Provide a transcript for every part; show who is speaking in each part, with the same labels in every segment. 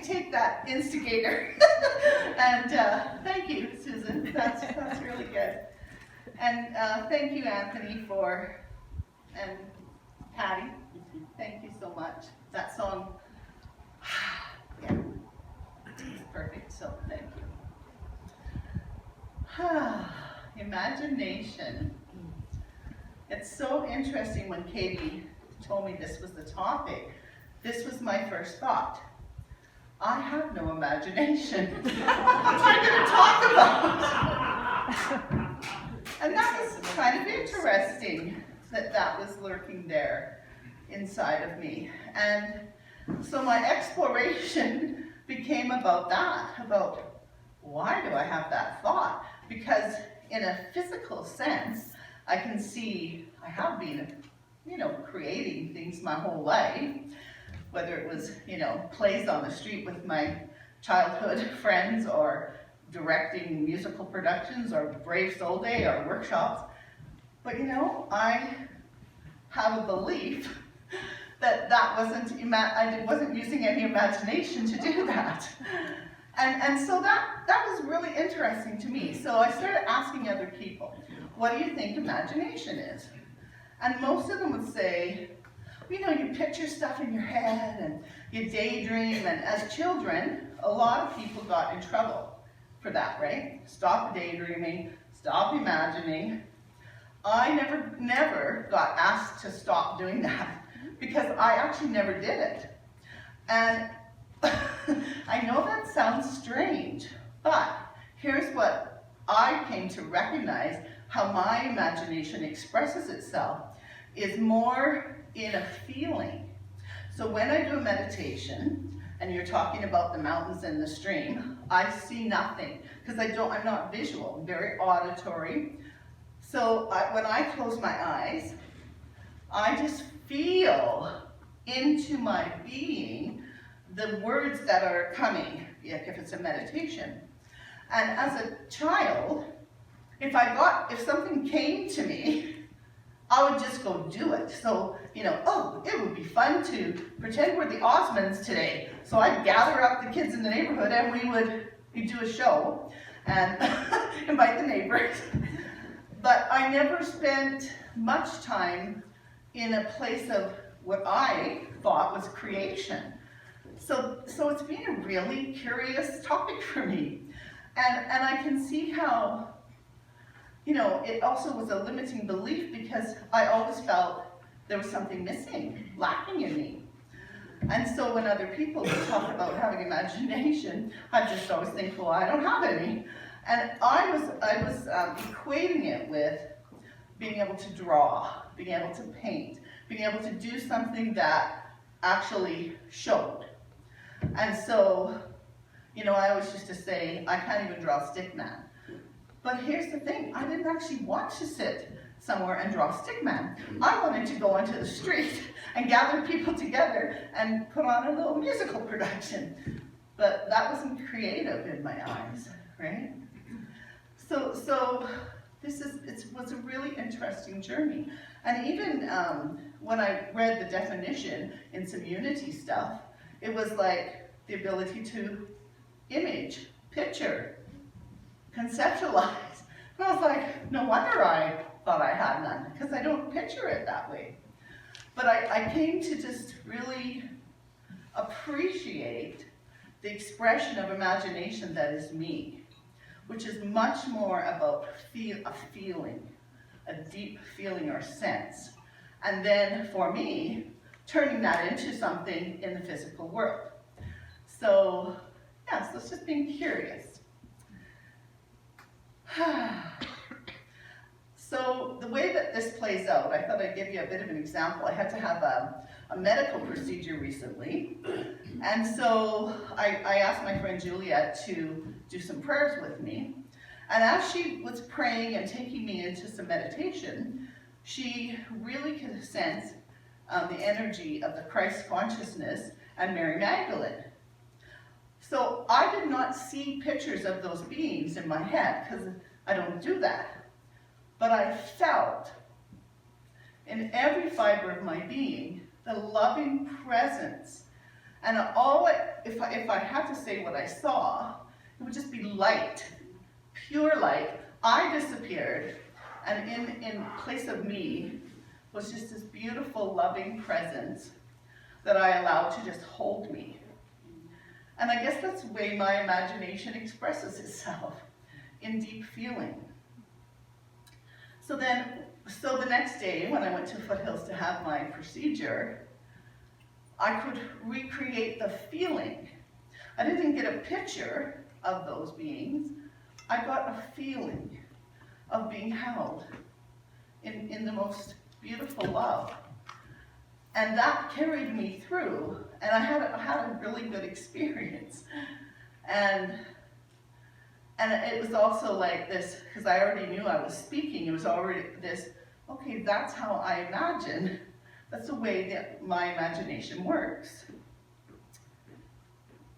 Speaker 1: take that instigator. And thank you, Susan. That's really good. And thank you, Anthony, and Patty. Thank you so much. That song, yeah, it's perfect, so thank you. Imagination. It's so interesting when Katie told me this was the topic. This was my first thought. I have no imagination. What am I going to talk about? And that was kind of interesting that was lurking there inside of me. And so my exploration became about that, about why do I have that thought? Because in a physical sense, I can see I have been, creating things my whole life, whether it was, plays on the street with my childhood friends or directing musical productions or Brave Soul Day or workshops. But I have a belief that I wasn't using any imagination to do that. And so that was really interesting to me. So I started asking other people, what do you think imagination is? And most of them would say, you picture stuff in your head and you daydream. And as children, a lot of people got in trouble for that, right? Stop daydreaming, stop imagining. I never got asked to stop doing that because I actually never did it. And I know that sounds strange, but here's what I came to recognize: how my imagination expresses itself is more in a feeling. So when I do a meditation, and you're talking about the mountains and the stream, I see nothing, because I'm not visual, I'm very auditory. So when I close my eyes, I just feel into my being the words that are coming, like if it's a meditation. And as a child, if something came to me, I would just go do it. So, it would be fun to pretend we're the Hausmanns today. So I'd gather up the kids in the neighborhood and we'd do a show and invite the neighbors. But I never spent much time in a place of what I thought was creation. So it's been a really curious topic for me. And I can see how, it also was a limiting belief because I always felt there was something missing, lacking in me. And so when other people would talk about having imagination, I just always think, well, I don't have any. And I was equating it with being able to draw, being able to paint, being able to do something that actually showed. And so, I always used to say, I can't even draw stickman. But here's the thing, I didn't actually want to sit somewhere and draw stickman. I wanted to go onto the street and gather people together and put on a little musical production. But that wasn't creative in my eyes, right? So it was a really interesting journey. And even when I read the definition in some Unity stuff, it was like the ability to image, picture, conceptualize. And I was like, no wonder I thought I had none, because I don't picture it that way. But I came to just really appreciate the expression of imagination that is me, which is much more about a feeling, a deep feeling or sense. And then for me, turning that into something in the physical world. So, yeah, so it's just being curious. So the way that this plays out, I thought I'd give you a bit of an example. I had to have a medical procedure recently. And so I asked my friend Juliet to do some prayers with me. And as she was praying and taking me into some meditation, she really could sense the energy of the Christ consciousness and Mary Magdalene. So I did not see pictures of those beings in my head, because I don't do that. But I felt in every fiber of my being the loving presence And if I had to say what I saw, it would just be light, pure light. I disappeared, and in place of me was just this beautiful, loving presence that I allowed to just hold me. And I guess that's the way my imagination expresses itself, in deep feeling. So the next day, when I went to Foothills to have my procedure, I could recreate the feeling. I didn't get a picture of those beings. I got a feeling of being held in the most beautiful love. And that carried me through, and I had a really good experience. And it was also like this, because I already knew I was speaking, it was already this, okay, that's how I imagine. That's the way that my imagination works.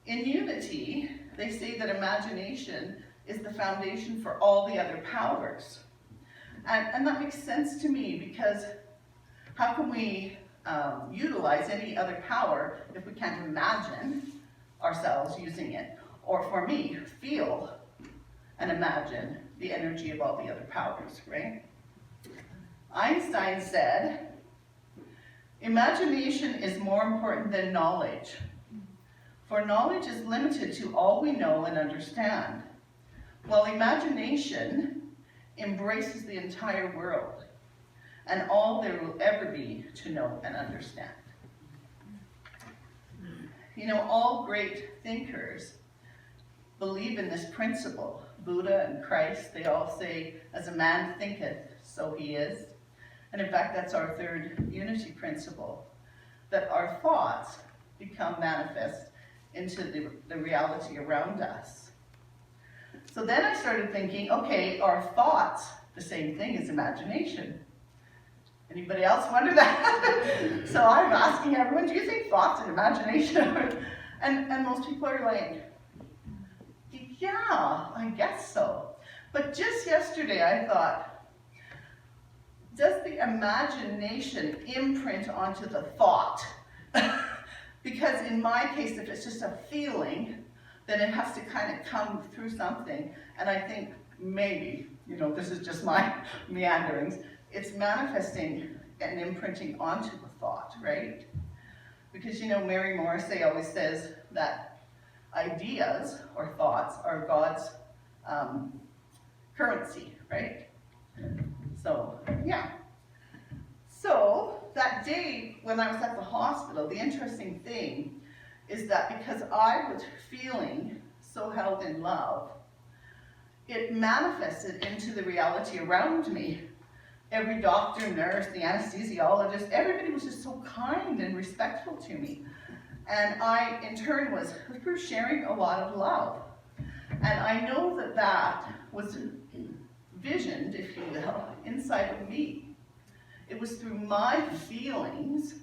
Speaker 1: In Unity, they say that imagination is the foundation for all the other powers. And that makes sense to me, because how can we utilize any other power if we can't imagine ourselves using it? Or for me, feel and imagine the energy of all the other powers, right? Einstein said, imagination is more important than knowledge, for knowledge is limited to all we know and understand, while imagination embraces the entire world and all there will ever be to know and understand. You know, all great thinkers believe in this principle. Buddha and Christ, they all say, as a man thinketh, so he is. And in fact, that's our third unity principle, that our thoughts become manifest into the reality around us. So then I started thinking, okay, are thoughts the same thing as imagination? Anybody else wonder that? So I'm asking everyone, do you think thoughts and imagination are, and most people are like, yeah, I guess so. But just yesterday I thought, does the imagination imprint onto the thought? Because in my case, if it's just a feeling, then it has to kind of come through something. And I think maybe, you know, this is just my meanderings, it's manifesting and imprinting onto the thought, right? Because, you know, Mary Morrissey always says that ideas or thoughts are God's currency, right? So, yeah. So, that day when I was at the hospital, the interesting thing is that because I was feeling so held in love, it manifested into the reality around me. Every doctor, nurse, the anesthesiologist, everybody was just so kind and respectful to me. And I, in turn, was sharing a lot of love. And I know that that was visioned, if you will, inside of me. It was through my feelings,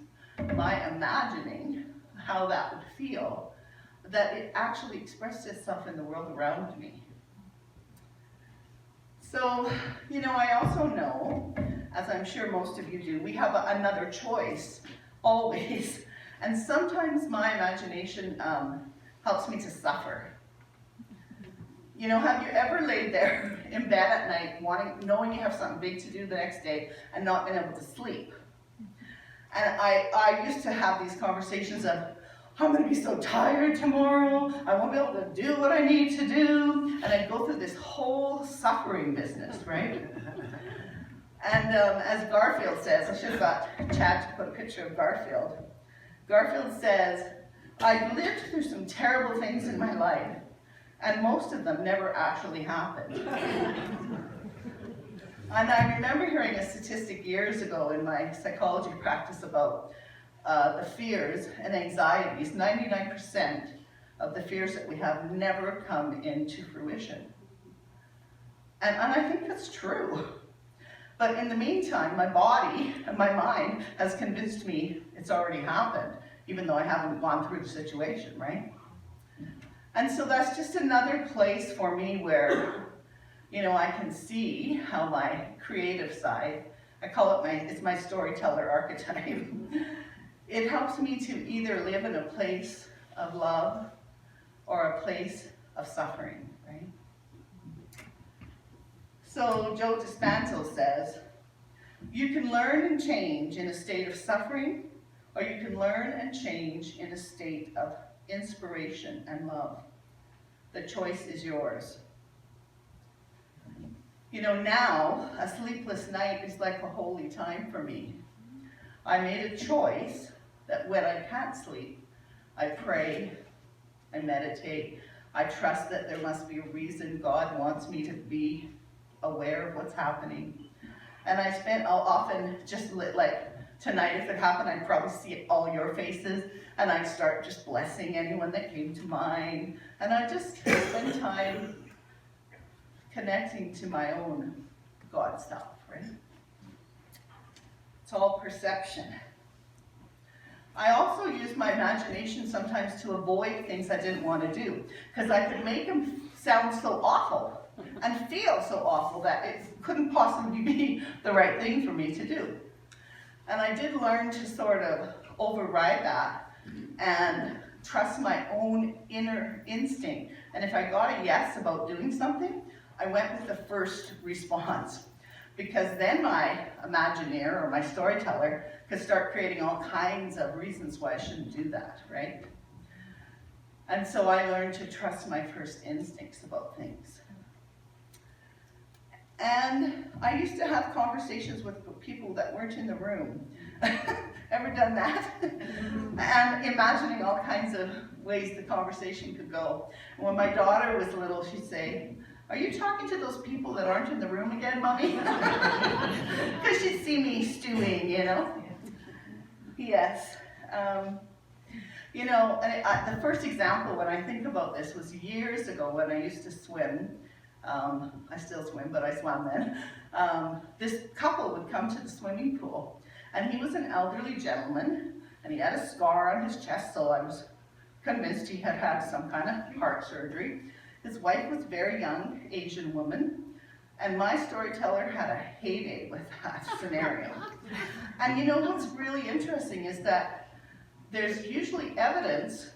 Speaker 1: my imagining how that would feel, that it actually expressed itself in the world around me. So, you know, I also know, as I'm sure most of you do, we have another choice, always. And sometimes my imagination helps me to suffer. You know, have you ever laid there in bed at night, knowing you have something big to do the next day and not being able to sleep? And I used to have these conversations of, I'm going to be so tired tomorrow, I won't be able to do what I need to do, and I'd go through this whole suffering business, right? And as Garfield says, I should have got Chad to put a picture of Garfield. Garfield says, I've lived through some terrible things in my life, and most of them never actually happened. And I remember hearing a statistic years ago in my psychology practice about the fears and anxieties. 99% of the fears that we have never come into fruition. And I think that's true. But in the meantime, my body and my mind has convinced me it's already happened, even though I haven't gone through the situation, right? And so that's just another place for me where, you know, I can see how my creative side, I call it it's my storyteller archetype, It helps me to either live in a place of love or a place of suffering, right? So Joe Dispenza says, you can learn and change in a state of suffering, or you can learn and change in a state of inspiration and love. The choice is yours. You know, now, a sleepless night is like a holy time for me. I made a choice that when I can't sleep, I pray, I meditate, I trust that there must be a reason God wants me to be aware of what's happening. And I'll often just like tonight, if it happened, I'd probably see all your faces, and I'd start just blessing anyone that came to mind. And I just spend time connecting to my own God self, right? It's all perception. I also use my imagination sometimes to avoid things I didn't want to do, because I could make them sound so awful and feel so awful that it couldn't possibly be the right thing for me to do. And I did learn to sort of override that and trust my own inner instinct. And if I got a yes about doing something, I went with the first response, because then my Imagineer or my storyteller could start creating all kinds of reasons why I shouldn't do that, right? And so I learned to trust my first instincts about things. And I used to have conversations with people that weren't in the room. Ever done that? And imagining all kinds of ways the conversation could go. And when my daughter was little, she'd say, "Are you talking to those people that aren't in the room again, Mommy?" Because she'd see me stewing, you know? Yes. You know, and the first example when I think about this was years ago when I used to swim. I still swim, but I swam then. This couple would come to the swimming pool, and he was an elderly gentleman, and he had a scar on his chest, so I was convinced he had had some kind of heart surgery. His wife was a very young Asian woman, and my storyteller had a heyday with that scenario. And you know what's really interesting is that there's usually evidence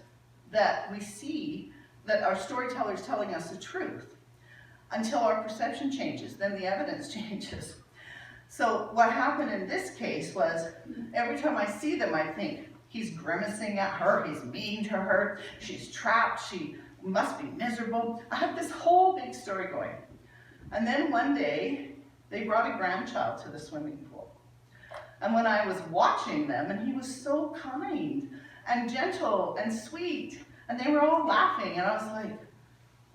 Speaker 1: that we see that our storyteller is telling us the truth until our perception changes, then the evidence changes. So what happened in this case was, every time I see them, I think, he's grimacing at her, he's mean to her, she's trapped, she must be miserable. I have this whole big story going. And then one day, they brought a grandchild to the swimming pool. And when I was watching them, and he was so kind and gentle and sweet, and they were all laughing, and I was like,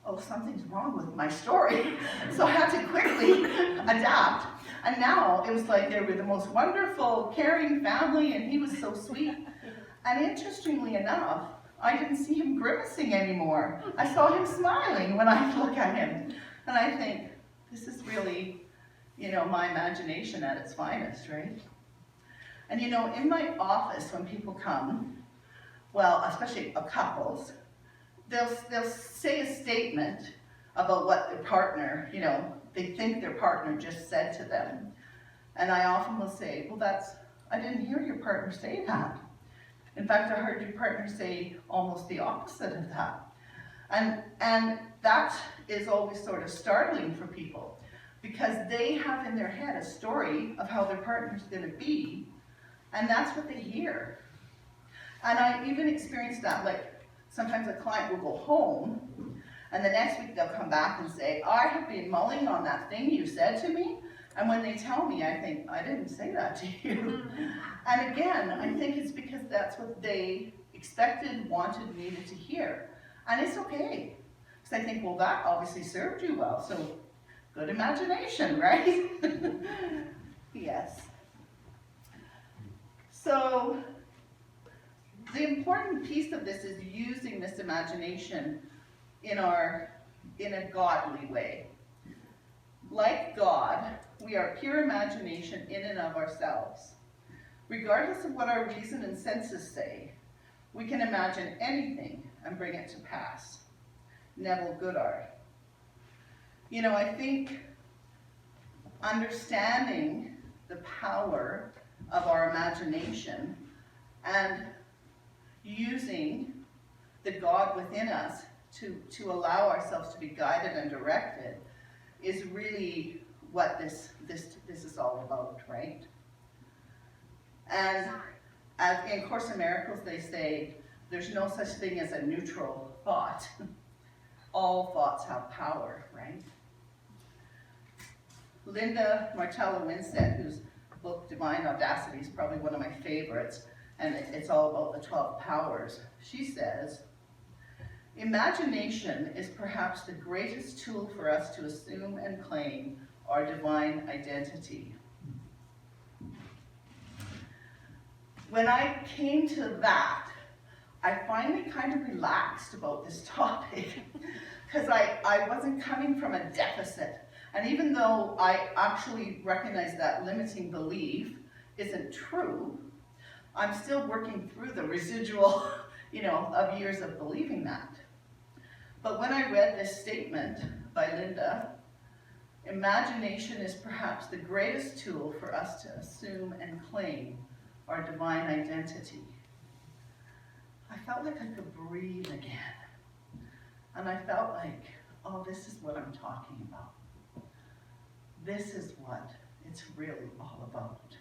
Speaker 1: oh, something's wrong with my story. So I had to quickly adapt. And now it was like they were the most wonderful, caring family, and he was so sweet. And interestingly enough, I didn't see him grimacing anymore. I saw him smiling when I look at him. And I think, this is really, you know, my imagination at its finest, right? And you know, in my office, when people come, well, especially couples, they'll say a statement about what their partner, you know, they think their partner just said to them. And I often will say, well, I didn't hear your partner say that. In fact, I heard your partner say almost the opposite of that. And that is always sort of startling for people, because they have in their head a story of how their partner's gonna be, and that's what they hear. And I even experienced that, like, sometimes a client will go home, and the next week they'll come back and say, I have been mulling on that thing you said to me, and when they tell me, I think, I didn't say that to you. And again, I think it's because that's what they expected, wanted, needed to hear. And it's okay. Because I think, well, that obviously served you well, so good imagination, right? Yes. So, the important piece of this is using this imagination in a godly way. Like God, we are pure imagination in and of ourselves. Regardless of what our reason and senses say, we can imagine anything and bring it to pass. Neville Goddard. You know, I think understanding the power of our imagination and using the God within us to allow ourselves to be guided and directed is really what this is all about, right? And as in Course in Miracles, they say there's no such thing as a neutral thought. All thoughts have power, right? Linda Martella Winstead, whose book Divine Audacity is probably one of my favorites, and it's all about the 12 powers. She says, imagination is perhaps the greatest tool for us to assume and claim our divine identity. When I came to that, I finally kind of relaxed about this topic because I wasn't coming from a deficit. And even though I actually recognize that limiting belief isn't true, I'm still working through the residual, of years of believing that. But when I read this statement by Linda, imagination is perhaps the greatest tool for us to assume and claim our divine identity. I felt like I could breathe again. And I felt like, oh, this is what I'm talking about. This is what it's really all about.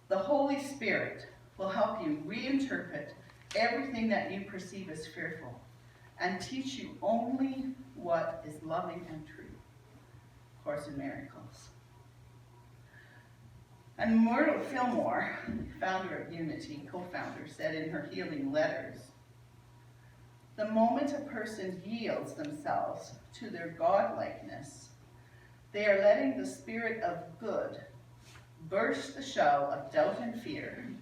Speaker 1: The Holy Spirit will help you reinterpret everything that you perceive as fearful and teach you only what is loving and true. Course in Miracles. And Myrtle Fillmore, founder of Unity, co-founder, said in her healing letters, the moment a person yields themselves to their godlikeness, they are letting the spirit of good burst the shell of doubt and fear,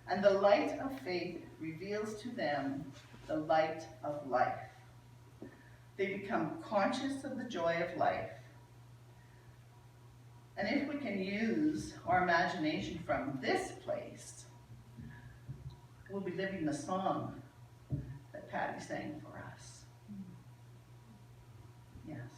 Speaker 1: and the light of faith reveals to them the light of life. They become conscious of the joy of life. And if we can use our imagination from this place, we'll be living the song that Patty sang for us. Yes.